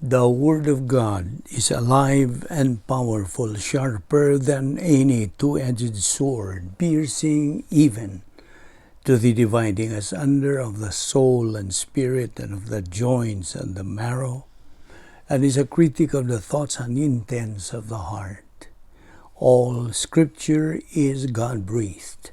The Word of God is alive and powerful, sharper than any two-edged sword, piercing even to the dividing asunder of the soul and spirit and of the joints and the marrow, and is a critic of the thoughts and intents of the heart. All Scripture is God-breathed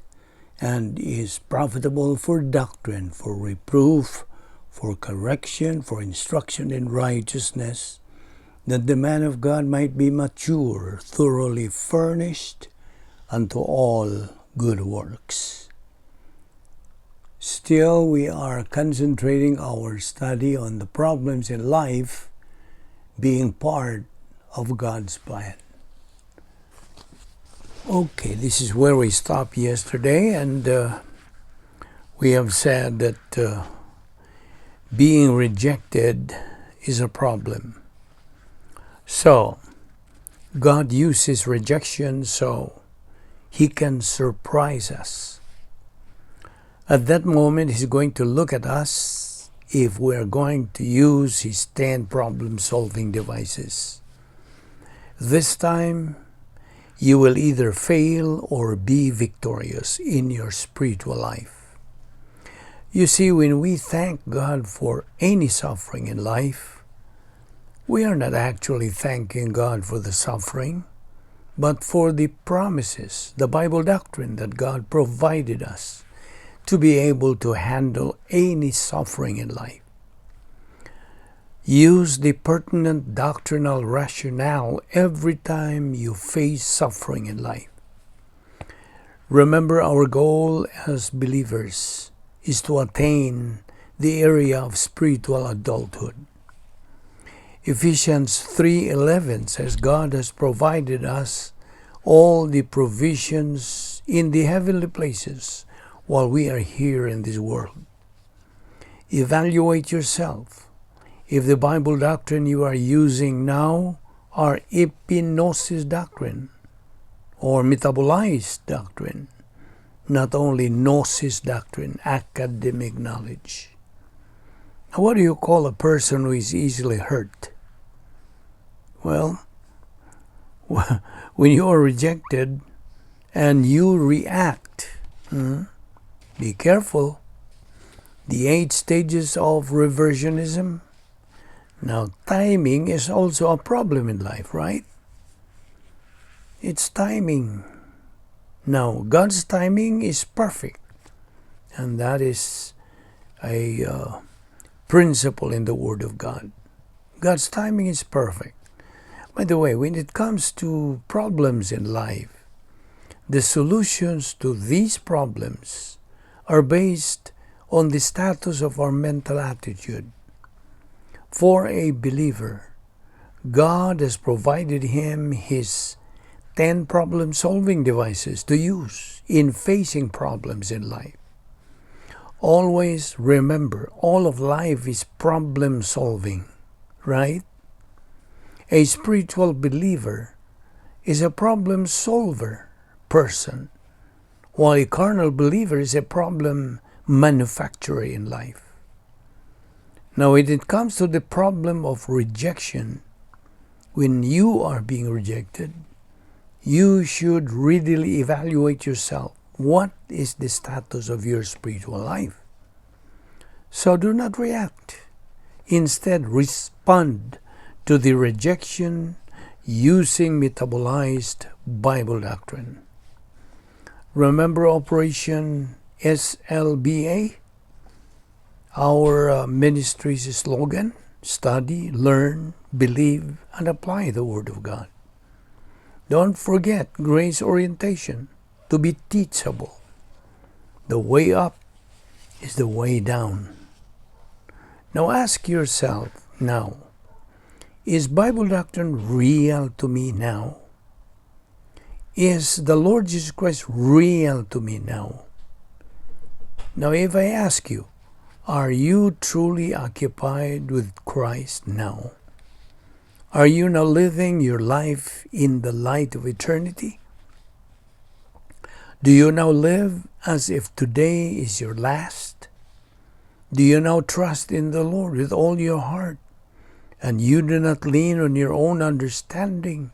and is profitable for doctrine, for reproof, for correction, for instruction in righteousness, that the man of God might be mature, thoroughly furnished unto all good works. Still, we are concentrating our study on the problems in life being part of God's plan. Okay, this is where we stopped yesterday, and we have said that being rejected is a problem. So, God uses rejection so He can surprise us. At that moment, He's going to look at us if we're going to use His 10 problem-solving devices. This time, you will either fail or be victorious in your spiritual life. You see, when we thank God for any suffering in life, we are not actually thanking God for the suffering, but for the promises, the Bible doctrine that God provided us to be able to handle any suffering in life. Use the pertinent doctrinal rationale every time you face suffering in life. Remember, our goal as believers is to attain the area of spiritual adulthood. Ephesians 3:11 says God has provided us all the provisions in the heavenly places while we are here in this world. Evaluate yourself. If the Bible doctrine you are using now are epignosis doctrine or metabolized doctrine, not only gnosis doctrine, academic knowledge. Now, what do you call a person who is easily hurt? Well, when you are rejected and you react, be careful. The 8 stages of reversionism. Now, timing is also a problem in life, right? It's timing. Now, God's timing is perfect, and that is a principle in the Word of God. God's timing is perfect. By the way, when it comes to problems in life, the solutions to these problems are based on the status of our mental attitude. For a believer, God has provided him His 10 problem-solving devices to use in facing problems in life. Always remember, all of life is problem-solving, right? A spiritual believer is a problem-solver person, while a carnal believer is a problem manufacturer in life. Now, when it comes to the problem of rejection, when you are being rejected, you should readily evaluate yourself. What is the status of your spiritual life? So do not react. Instead, respond to the rejection using metabolized Bible doctrine. Remember Operation SLBA? Our ministry's slogan: study, learn, believe, and apply the Word of God. Don't forget grace orientation, to be teachable. The way up is the way down. Now ask yourself now, is Bible doctrine real to me now? Is the Lord Jesus Christ real to me now? Now if I ask you, are you truly occupied with Christ now? Are you now living your life in the light of eternity? Do you now live as if today is your last? Do you now trust in the Lord with all your heart and you do not lean on your own understanding,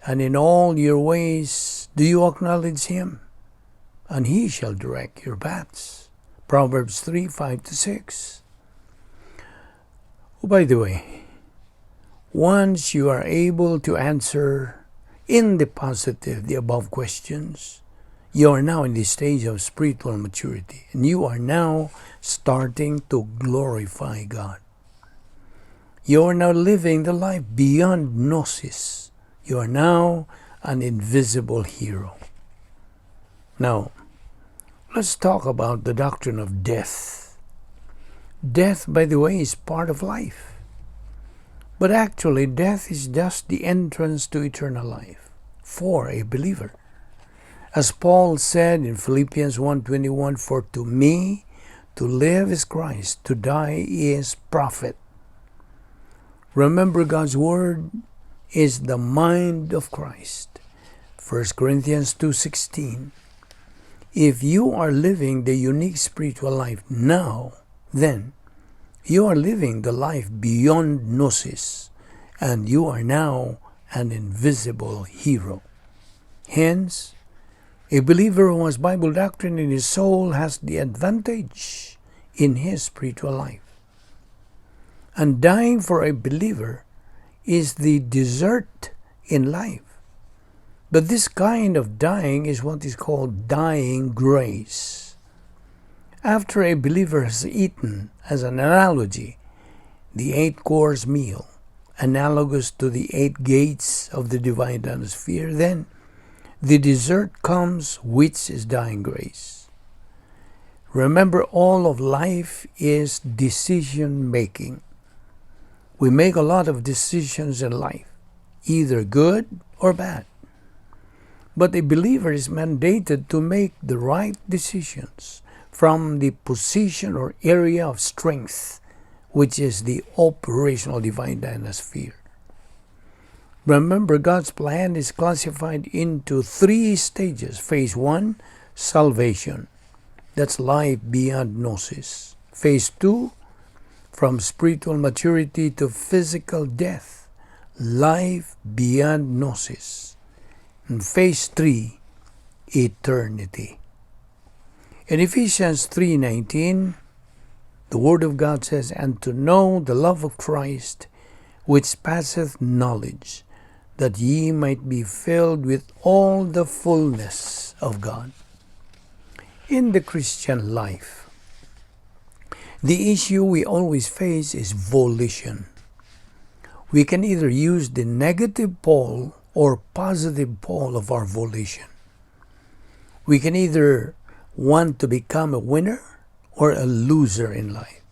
and in all your ways do you acknowledge Him, and He shall direct your paths. Proverbs 3:5-6. Oh, by the way, once you are able to answer in the positive the above questions, you are now in the stage of spiritual maturity, and you are now starting to glorify God. You are now living the life beyond gnosis. You are now an invisible hero. Now, let's talk about the doctrine of death. Death, by the way, is part of life. But actually, death is just the entrance to eternal life for a believer. As Paul said in Philippians 1:21, "For to me, to live is Christ, to die is profit." Remember, God's Word is the mind of Christ. 1 Corinthians 2:16. If you are living the unique spiritual life now, then you are living the life beyond gnosis, and you are now an invisible hero. Hence, a believer who has Bible doctrine in his soul has the advantage in his spiritual life. And dying for a believer is the dessert in life. But this kind of dying is what is called dying grace. After a believer has eaten, as an analogy, the 8-course meal, analogous to the 8 gates of the divine atmosphere, then the dessert comes, which is dying grace. Remember, all of life is decision making. We make a lot of decisions in life, either good or bad. But a believer is mandated to make the right decisions from the position or area of strength, which is the operational divine atmosphere. Remember, God's plan is classified into 3 stages. Phase 1, salvation. That's life beyond gnosis. Phase 2, from spiritual maturity to physical death, life beyond gnosis. And phase 3, eternity. In Ephesians 3:19, the Word of God says, "And to know the love of Christ, which passeth knowledge, that ye might be filled with all the fullness of God." In the Christian life, the issue we always face is volition. We can either use the negative pole or positive pole of our volition. We can either want to become a winner or a loser in life.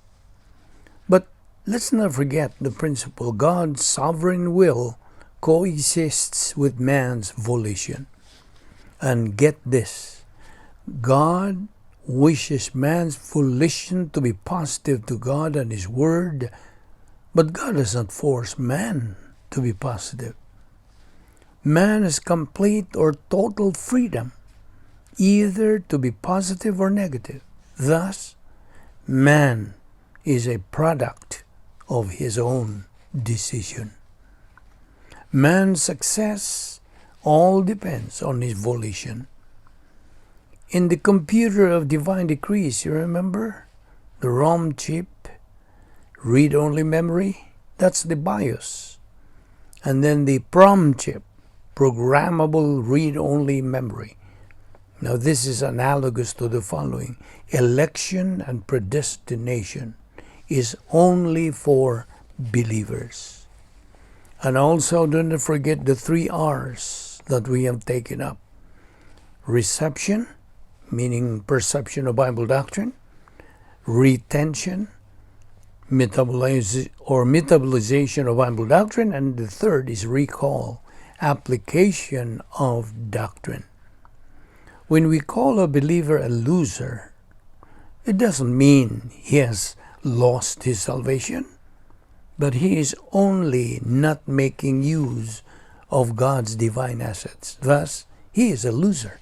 But let's not forget the principle: God's sovereign will coexists with man's volition. And get this, God wishes man's volition to be positive to God and His Word, but God does not force man to be positive. Man has complete or total freedom, either to be positive or negative. Thus, man is a product of his own decision. Man's success all depends on his volition. In the computer of divine decrees, you remember? The ROM chip, read-only memory, that's the BIOS. And then the PROM chip, programmable read-only memory. Now this is analogous to the following: election and predestination is only for believers. And also, do not forget the 3 R's that we have taken up. Reception, meaning perception of Bible doctrine. Retention, metabolization of Bible doctrine. And the third is recall, application of doctrine. When we call a believer a loser, it doesn't mean he has lost his salvation, but he is only not making use of God's divine assets. Thus, he is a loser.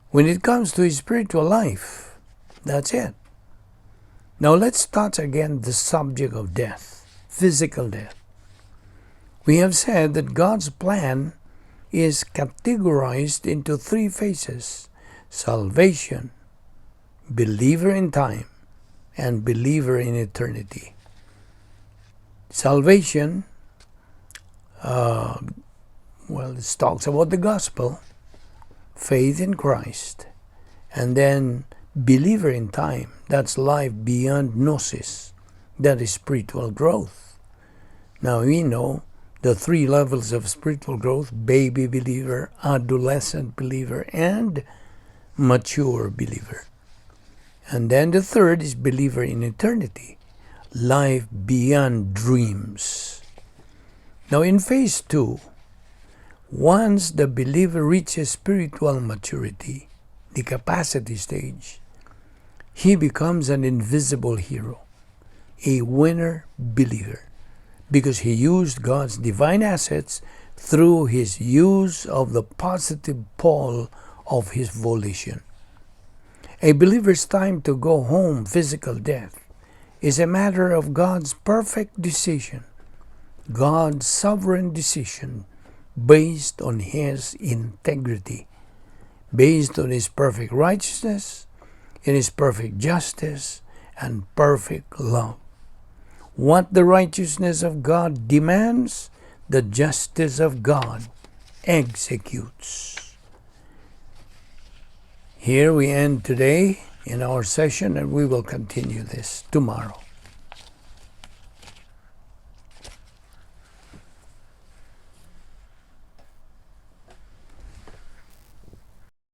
When it comes to his spiritual life, that's it. Now let's touch again the subject of death. physical death. We have said that God's plan is categorized into three phases: salvation, believer in time, and believer in eternity. Salvation, it talks about the gospel, faith in Christ, and then believer in time, that's life beyond gnosis, that is spiritual growth. Now we know the three levels of spiritual growth: baby believer, adolescent believer, and mature believer. And then the third is believer in eternity, life beyond dreams. Now in phase 2, once the believer reaches spiritual maturity, the capacity stage, he becomes an invisible hero, a winner believer, because he used God's divine assets through his use of the positive pole of his volition. A believer's time to go home, physical death, is a matter of God's perfect decision, God's sovereign decision, based on his integrity, based on his perfect righteousness, in his perfect justice, and perfect love. What the righteousness of God demands, the justice of God executes. Here we end today in our session, and we will continue this tomorrow.